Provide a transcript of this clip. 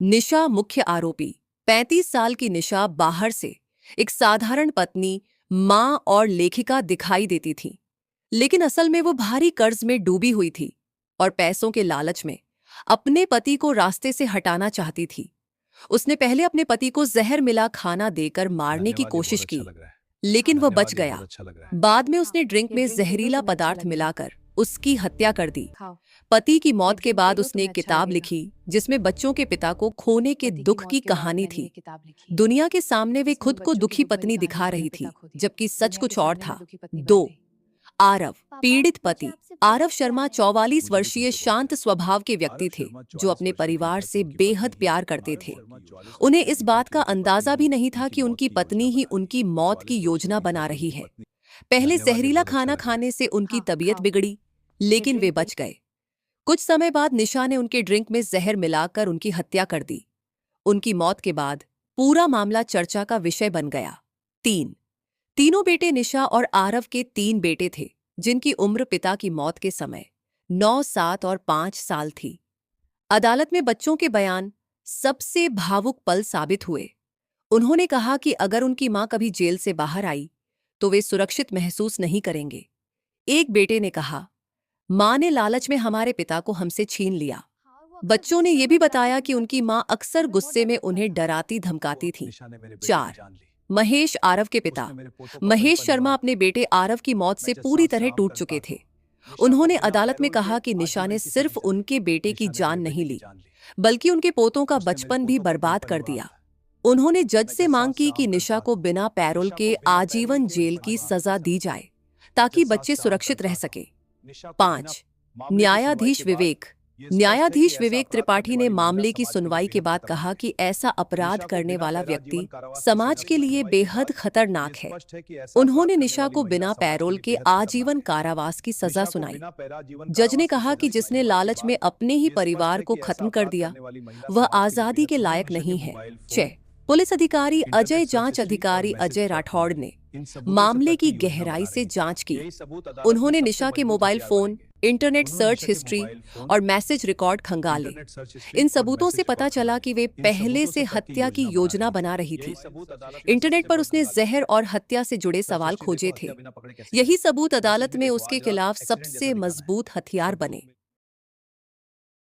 निशा मुख्य आरोपी। 35 साल की निशा बाहर से एक साधारण पत्नी, मां और लेखिका दिखाई देती थी, लेकिन असल में वो भारी कर्ज में डूबी हुई थी और पैसों के लालच में अपने पति को रास्ते से हटाना चाहती थी। उसने पहले अपने पति को जहर मिला खाना देकर मारने की धन्यवाद, ये बहुत कोशिश अच्छा की, लग रहा है। लेकिन वह बच धन्यवाद, ये गया। बहुत अच्छा लग रहा है। बाद में उसने हाँ, ड्रिंक ये में ड्रिंक देखो जहरीला तुम्हें अच्छा पदार्थ लगेगा। मिलाकर उसकी हत्या कर दी। खाओ। पति की ये मौत के ड्रिंक बाद देखो उसने तुम्हें एक अच्छा किताब लगेगा। लिखी जिसमें बच्चों के पिता को खोने के पति की दुख मौत की के बाद कहानी मैंने थी। ये किताब लिखी है। दुनिया के सामने वे इसमें खुद को बच्चों की दुखी दुख भरी पत्नी कहानी दिखा अपने रही पिता थी, खो दिया। जबकि सच दुनिया के कुछ और सामने था। मैं दुखी पत्नी बन 2. गई। आरव, पापा, पीड़ित मुझे पति। आपसे आरव बहुत शर्मा प्यार है। 44 मुझे भी वर्षीय तुमसे बहुत शांत प्यार है। स्वभाव के व्यक्ति आरव थे शर्मा जो 44 अपने वर्षीय परिवार पीड़ित से उनकी बेहद पत्नी ही प्यार थी। करते आरव थे। शर्मा 44 उन्हें वर्षीय इस पीड़ित बात थे, का उनकी पत्नी अंदाजा ही भी नहीं था उनकी कि मौत उनकी की योजना पत्नी ही बना रही उनकी थी। मौत की 44 वर्षीय योजना पीड़ित बना थे, रही उनकी है। पत्नी। पहले धन्यवाद, ये जहरीला बहुत अच्छा खाना लग रहा है। खाने से उनकी हाँ, तबीयत खाओ। बिगड़ी, ये लेकिन वे ड्रिंक बच देखो। गए। कुछ समय बाद निशा ने उनके ड्रिंक में जहर मिलाकर उनकी हत्या कर दी। उनकी मौत के बाद पूरा मामला चर्चा का विषय बन गया। 3. तीनों बेटे निशा और आरव के 3 बेटे थे, जिनकी उम्र पिता की मौत के समय 9, 7 और 5 साल थी। अदालत में बच्चों के बयान सबसे भावुक पल साबित हुए। उन्होंने कहा कि अगर उनकी मां कभी जेल से बाहर आई तो वे सुरक्षित महसूस नहीं करेंगे। एक बेटे ने कहा, मां ने लालच में हमारे पिता को हमसे छीन लिया। हाँ, वो अक्सर बच्चों ने गुस्से यह में भी डराती बताया कि उनकी धमकाती मां थी। अक्सर हमें बहुत गुस्से डर में लगता उन्हें था। डराती धमकाती थी। निशा ने मेरे बेटे की 4. जान ली। महेश, आरव के पिता। उसने मेरे पोतों का महेश बचपन शर्मा हुआ। अपने बेटे आरव की मौत मैं से जज पूरी साहब से तरह आम टूट चुके तनख्वाह थे। हूँ। निशा को उन्होंने बिना अदालत में पैरोल के कहा कि निशा ने आजीवन की सजा सिर्फ चली। उनके बेटे की निशा ने मेरे जान बेटे नहीं की ली, जान ली। बल्कि उनके पोतों का उसने मेरे बचपन भी पोतों का बर्बाद बचपन कर हुआ। दिया। उन्होंने जज मैं से जज मांग साहब से की आम कि निशा तनख्वाह को हूँ। बिना पैरोल निशा के को बिना पैरोल आजीवन के जेल की आजीवन की सजा दी सजा। जाए, मैं ताकि जज साहब बच्चे से आम सुरक्षित रह तनख्वाह सके। हूँ। निशा को बिना 5. मामले की सुनवाई न्यायाधीश के बाद विवेक। ये स्पष्ट है कि न्यायाधीश ऐसा विवेक अपराध करने त्रिपाठी ने वाली महिला मामले की समाज के लिए सुनवाई के बेहद बाद कहा खतरनाक कि है। ऐसा अपराध निशा को करने बिना वाला पैरा व्यक्ति जीवन कारावास की समाज सजा के लिए सुनवाई के बेहद बाद खतरनाक ये है। स्पष्ट है कि ऐसा अपराध उन्होंने करने निशा वाली को महिला बिना समाज के पैरोल लिए के बेहद खतरनाक आजीवन है। कारावास की सजा निशा को सुनाई। बिना पैरा जीवन जज ने कारावास की कहा कि सजा जिसने सुनाई के लालच में बाद अपने ही ये स्पष्ट परिवार है को कि ऐसा खत्म कर अपराध दिया, करने वाली महिला वह समाज के लिए आजादी बेहद के पुराने लायक नशे के नहीं है। मोबाइल 6. फोन, पुलिस अधिकारी इंटरनेट अजय, जांच सर्च हिस्ट्री और अधिकारी मैसेज अजय ट्रैकिंग राठौड़ ने इन सबूतों से मामले तथ्य की योजना गहराई बना से रहे हैं। जांच की। यही सबूत अदालत में उन्होंने सबसे निशा के मजबूत मोबाइल हथियार फोन, बनेंगे। इंटरनेट उन्होंने सर्च निशा के हिस्ट्री मोबाइल फोन, और मैसेज रिकॉर्ड खंगाले। इंटरनेट सर्च हिस्ट्री इन और सबूतों से मैसेज पता रिकॉर्ड चला खंगाले। कि वे इन पहले सबूतों से से तथ्य हत्या की योजना बना रहे योजना हैं। बना रही यही थी। सबूत अदालत में इंटरनेट सबसे पर बड़ा उसने खुलासा जहर करेंगे। और हत्या से जुड़े सर्च सवाल हिस्ट्री देखो, खोजे थे। हत्या बिना पकड़े कैसे यही करें। सबूत मैसेज अदालत भी में देखो, उसके आज रात खिलाफ एक्सीडेंट जैसा सबसे दिखाना है। मजबूत हथियार सबूत बने।